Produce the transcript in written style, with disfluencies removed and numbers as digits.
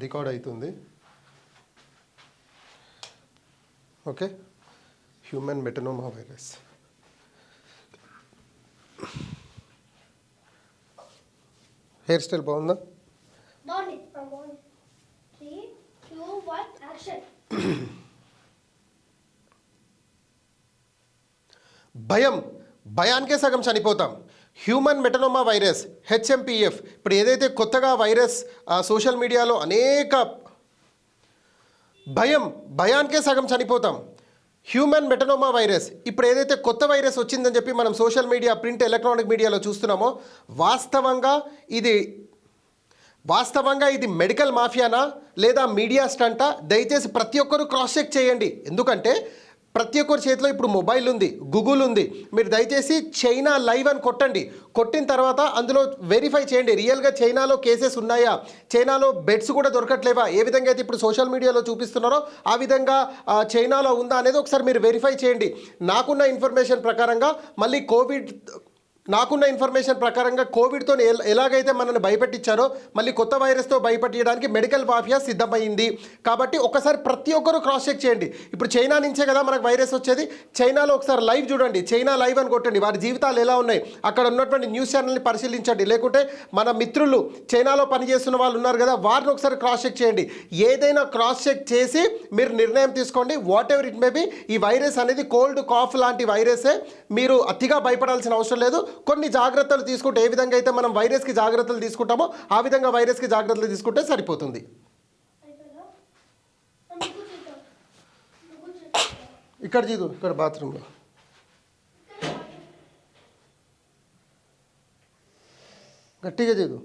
Record అవుతుంది. Okay, human మెటనోమా virus. Hair style బాగుందా? భయానికే సగం చనిపోతాం. హ్యూమన్ మెటనోమా వైరస్ హెచ్ఎంపిఎఫ్. ఇప్పుడు ఏదైతే కొత్తగా వైరస్ సోషల్ మీడియాలో అనేక భయానికే సగం చనిపోతాం. హ్యూమన్ మెటనోమా వైరస్ ఇప్పుడు ఏదైతే కొత్త వైరస్ వచ్చిందని చెప్పి మనం సోషల్ మీడియా, ప్రింట్, ఎలక్ట్రానిక్ మీడియాలో చూస్తున్నామో, వాస్తవంగా ఇది మెడికల్ మాఫియానా లేదా మీడియా స్టంటా? దయచేసి ప్రతి ఒక్కరూ క్రాస్ చెక్ చేయండి. ఎందుకంటే ప్రతి ఒక్కరి చేతిలో ఇప్పుడు మొబైల్ ఉంది, గూగుల్ ఉంది. మీరు దయచేసి చైనా లైవ్ అని కొట్టండి. కొట్టిన తర్వాత అందులో వెరిఫై చేయండి, రియల్గా చైనాలో కేసెస్ ఉన్నాయా, చైనాలో బెడ్స్ కూడా దొరకట్లేవా, ఏ విధంగా అయితే ఇప్పుడు సోషల్ మీడియాలో చూపిస్తున్నారో ఆ విధంగా చైనాలో ఉందా అనేది ఒకసారి మీరు వెరిఫై చేయండి. నాకున్న ఇన్ఫర్మేషన్ ప్రకారంగా కోవిడ్తో ఎలాగైతే మనల్ని భయపెట్టించారో మళ్ళీ కొత్త వైరస్తో భయపెట్టడానికి మెడికల్ మాఫియా సిద్ధమైంది. కాబట్టి ఒకసారి ప్రతి ఒక్కరూ క్రాస్ చెక్ చేయండి. ఇప్పుడు చైనా నుంచే కదా మనకు వైరస్ వచ్చేది. చైనాలో ఒకసారి లైవ్ చూడండి, చైనా లైవ్ అని కొట్టండి. వారి జీవితాలు ఎలా ఉన్నాయి అక్కడ ఉన్నటువంటి న్యూస్ ఛానల్ని పరిశీలించండి. లేకుంటే మన మిత్రులు చైనాలో పనిచేస్తున్న వాళ్ళు ఉన్నారు కదా, వారిని ఒకసారి క్రాస్ చెక్ చేయండి. ఏదైనా క్రాస్ చెక్ చేసి మీరు నిర్ణయం తీసుకోండి. What ever it may be, ఈ వైరస్ అనేది కోల్డ్ కాఫ్ లాంటి వైరసే. మీరు అతిగా భయపడాల్సిన అవసరం లేదు. కొన్ని జాగ్రత్తలు తీసుకుంటే, ఏ విధంగా అయితే మనం వైరస్కి జాగ్రత్తలు తీసుకుంటామో ఆ విధంగా వైరస్కి జాగ్రత్తలు తీసుకుంటే సరిపోతుంది. ఇక్కడ చీదు, ఇక్కడ బాత్రూంలో గట్టిగా చీదు.